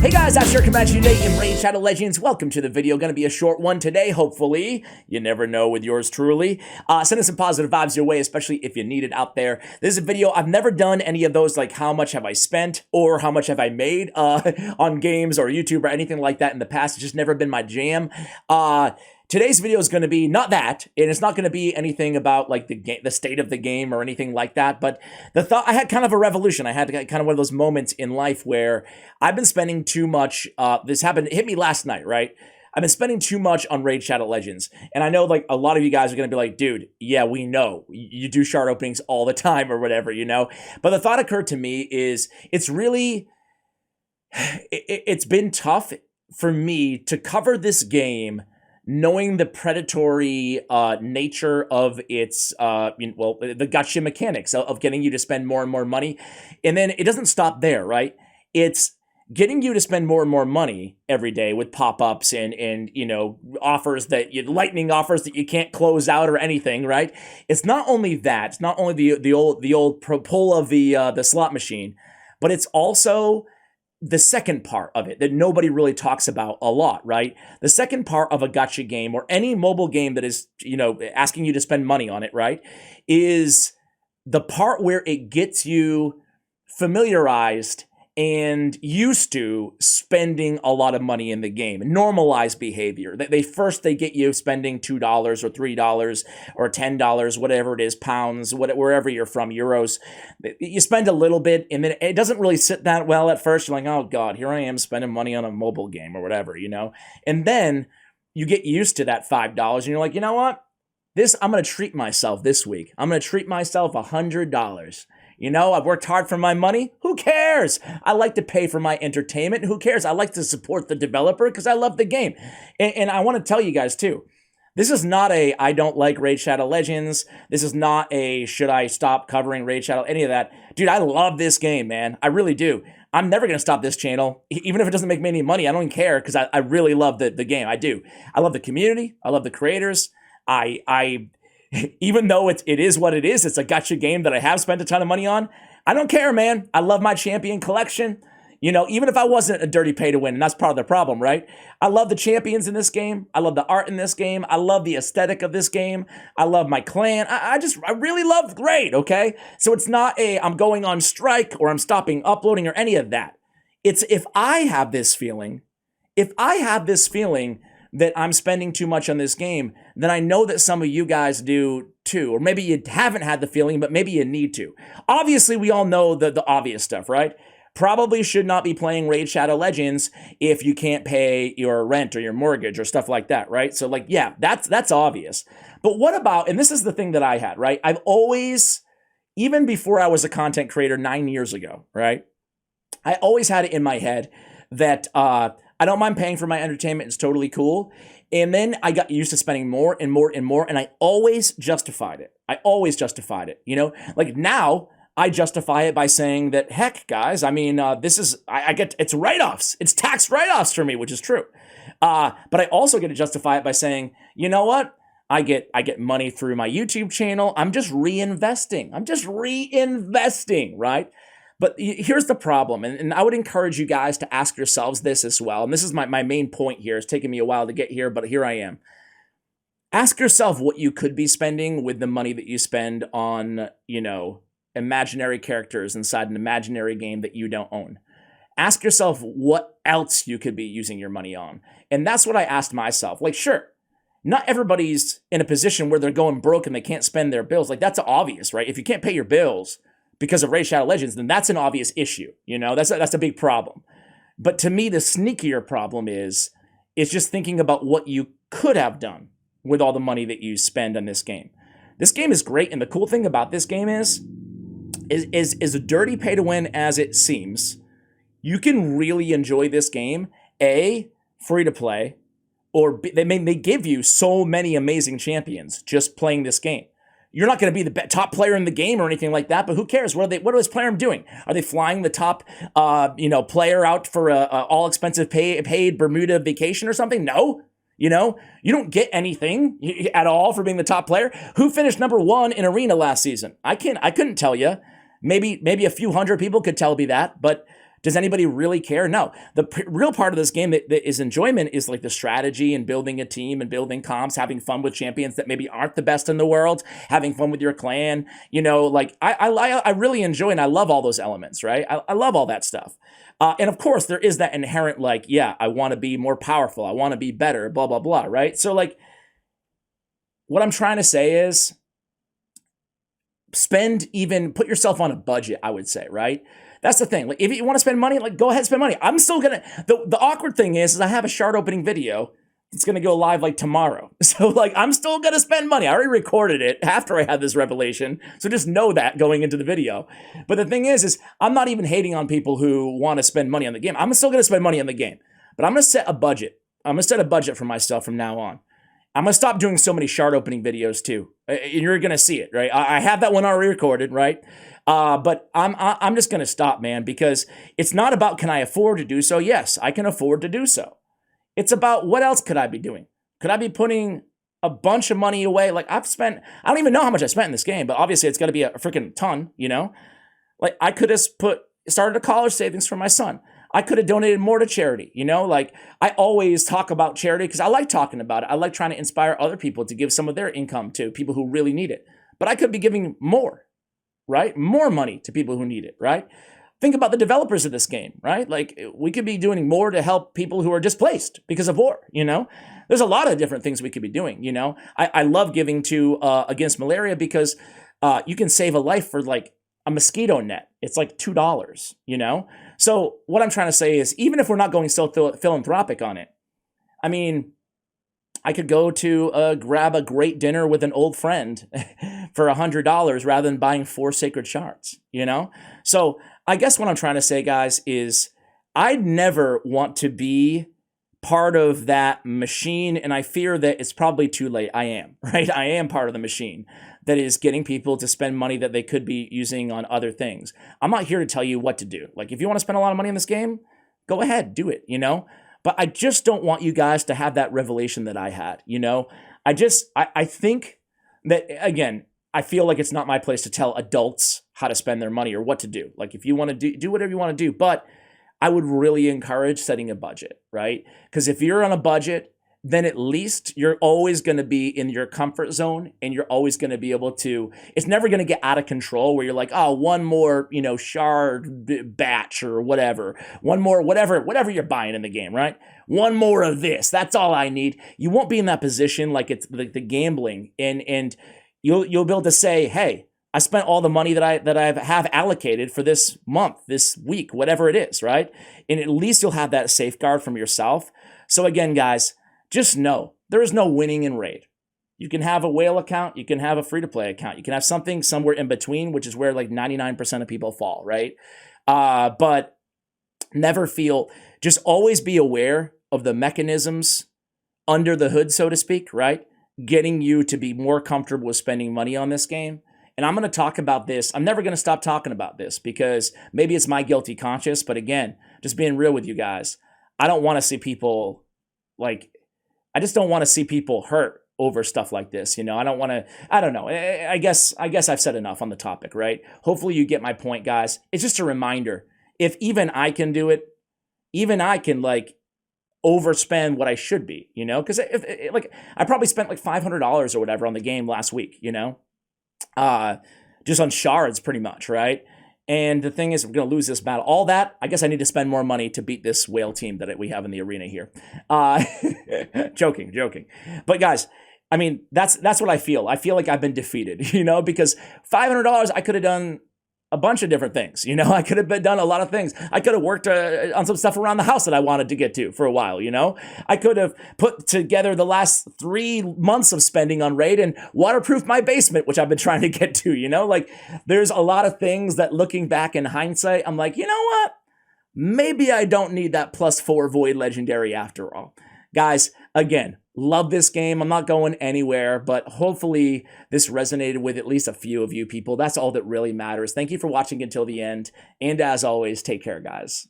Hey guys, that's your Comanche today in Raid Shadow Legends. Welcome to the video. Going to be a short one today, hopefully. You never know with yours truly. Sending some positive vibes your way, especially if you need it out there. This is a video. I've never done any of those, like how much have I spent or how much have I made on games or YouTube or anything like that in the past. It's just never been my jam. Today's video is going to be not that, and it's not going to be anything about like the state of the game or anything like that, but the thought, I had kind of a revolution. I had kind of one of those moments in life where I've been spending too much, it hit me last night, right? I've been spending too much on Raid Shadow Legends, and I know like a lot of you guys are going to be like, dude, yeah, we know, you do shard openings all the time or whatever, you know? But the thought occurred to me is, it's really, it's been tough for me to cover this game knowing the predatory nature of its, the gacha mechanics of getting you to spend more and more money. And then it doesn't stop there, right? It's getting you to spend more and more money every day with pop-ups and you know, offers lightning offers that you can't close out or anything, right? It's not only that, it's not only the old pull of the slot machine, but it's also the second part of it that nobody really talks about a lot, right? The second part of a gacha game or any mobile game that is, you know, asking you to spend money on it, right, is the part where it gets you familiarized and used to spending a lot of money in the game. Normalized behavior. They get you spending $2 or $3 or $10, whatever it is, pounds, wherever you're from, euros. You spend a little bit, and then it doesn't really sit that well at first. You're like, oh God, here I am spending money on a mobile game or whatever, you know? And then you get used to that $5, and you're like, you know what? I'm going to treat myself this week. I'm going to treat myself $100. You know, I've worked hard for my money. Who cares? I like to pay for my entertainment. Who cares? I like to support the developer because I love the game. And I want to tell you guys too, this is not I don't like Raid Shadow Legends. This is not should I stop covering Raid Shadow, any of that. Dude, I love this game, man. I really do. I'm never going to stop this channel. Even if it doesn't make me any money, I don't even care because I really love the game. I do. I love the community. I love the creators. Even though it is what it is, it's a gacha game that I have spent a ton of money on. I don't care, man. I love my champion collection. You know, even if I wasn't a dirty pay to win, and that's part of the problem, right? I love the champions in this game. I love the art in this game. I love the aesthetic of this game. I love my clan. I really love Raid, okay? So it's not I'm going on strike or I'm stopping uploading or any of that. It's if I have this feeling that I'm spending too much on this game, then I know that some of you guys do too. Or maybe you haven't had the feeling, but maybe you need to. Obviously, we all know the obvious stuff, right? Probably should not be playing Raid Shadow Legends if you can't pay your rent or your mortgage or stuff like that, right? So like, yeah, that's obvious. But what about, and this is the thing that I had, right? I've always, even before I was a content creator 9 years ago, right? I always had it in my head that, I don't mind paying for my entertainment. It's totally cool. And then I got used to spending more and more and more, and I always justified it. You know, like now I justify it by saying that, heck, guys, I mean, it's write-offs. It's tax write-offs for me, which is true. But I also get to justify it by saying, you know what? I get money through my YouTube channel. I'm just reinvesting, right? But here's the problem, and I would encourage you guys to ask yourselves this as well, and this is my main point here. It's taken me a while to get here, but here I am. Ask yourself what you could be spending with the money that you spend on, you know, imaginary characters inside an imaginary game that you don't own. Ask yourself what else you could be using your money on. And that's what I asked myself. Like, sure, not everybody's in a position where they're going broke and they can't spend their bills. Like, that's obvious, right? If you can't pay your bills because of Raid Shadow Legends, then that's an obvious issue. You know, that's a big problem. But to me, the sneakier problem is just thinking about what you could have done with all the money that you spend on this game. This game is great, and the cool thing about this game is a dirty pay to win as it seems. You can really enjoy this game, free to play, or they give you so many amazing champions just playing this game. You're not going to be the top player in the game or anything like that, but who cares? What are this player doing? Are they flying the top, player out for a all expensive paid Bermuda vacation or something? No. You know, you don't get anything at all for being the top player. Who finished #1 in Arena last season? I couldn't tell you. Maybe a few hundred people could tell me that, but Does anybody really care? No. The real part of this game that is enjoyment is like the strategy and building a team and building comps, having fun with champions that maybe aren't the best in the world, having fun with your clan. Like I really enjoy and I love all those elements, right? I love all that stuff. And of course, there is that inherent like, yeah, I want to be more powerful. I want to be better, blah, blah, blah, right? So like, what I'm trying to say is put yourself on a budget, I would say, right? That's the thing. Like, if you want to spend money, like, go ahead and spend money. I'm still gonna. The awkward thing is I have a shard opening video. It's gonna go live like tomorrow. So like, I'm still gonna spend money. I already recorded it after I had this revelation. So just know that going into the video. But the thing is I'm not even hating on people who want to spend money on the game. I'm still gonna spend money on the game, but I'm gonna set a budget. I'm gonna set a budget for myself from now on. I'm gonna stop doing so many shard opening videos too. You're gonna see it, right? I have that one already recorded, right? But I'm just gonna stop, man, because it's not about can I afford to do so? Yes, I can afford to do so. It's about what else could I be doing? Could I be putting a bunch of money away? Like I don't even know how much I spent in this game, but obviously it's got to be a freaking ton, Like I could have started a college savings for my son. I could have donated more to charity, Like I always talk about charity because I like talking about it. I like trying to inspire other people to give some of their income to people who really need it. But I could be giving more, right? More money to people who need it, right? Think about the developers of this game, right? Like we could be doing more to help people who are displaced because of war, There's a lot of different things we could be doing, I love giving to Against Malaria because you can save a life for like a mosquito net. It's like $2, So what I'm trying to say is even if we're not going still philanthropic on it, I mean, I could go to grab a great dinner with an old friend for $100 rather than buying 4 sacred shards, So I guess what I'm trying to say, guys, is I'd never want to be part of that machine. And I fear that it's probably too late. I am, right? I am part of the machine that is getting people to spend money that they could be using on other things. I'm not here to tell you what to do. Like, if you want to spend a lot of money in this game, go ahead, do it, But I just don't want you guys to have that revelation that I had, I think that, again, I feel like it's not my place to tell adults how to spend their money or what to do. Like, if you want to do whatever you want to do, but I would really encourage setting a budget, right? Because if you're on a budget, then at least you're always going to be in your comfort zone and you're always going to be able to, it's never going to get out of control where you're like, oh, one more, shard batch or whatever, one more, whatever you're buying in the game, right? One more of this, that's all I need. You won't be in that position like it's like the gambling and you'll be able to say, hey, I spent all the money that I have allocated for this month, this week, whatever it is, right? And at least you'll have that safeguard from yourself. So again, guys, just know there is no winning in Raid. You can have a whale account, you can have a free-to-play account, you can have something somewhere in between, which is where like 99% of people fall, right? But never just always be aware of the mechanisms under the hood, so to speak, right? Getting you to be more comfortable with spending money on this game. And I'm going to talk about this. I'm never going to stop talking about this because maybe it's my guilty conscience. But again, just being real with you guys, I don't want to see people I just don't want to see people hurt over stuff like this. I don't want to, I don't know. I guess I've said enough on the topic, right? Hopefully you get my point, guys. It's just a reminder. If even I can do it, even I can overspend what I should be, because I probably spent like $500 or whatever on the game last week, just on shards pretty much, right? And the thing is, we're going to lose this battle. All that, I guess I need to spend more money to beat this whale team that we have in the arena here. Joking. But guys, I mean, that's what I feel. I feel like I've been defeated, because $500, I could have done a bunch of different things. I could have done a lot of things. I could have worked on some stuff around the house that I wanted to get to for a while. I could have put together the last 3 months of spending on Raid and waterproof my basement, which I've been trying to get to. There's a lot of things that looking back in hindsight, I'm like, you know what? Maybe I don't need that +4 Void Legendary after all. Guys, again, love this game. I'm not going anywhere, but hopefully this resonated with at least a few of you people. That's all that really matters. Thank you for watching until the end. And as always, take care, guys.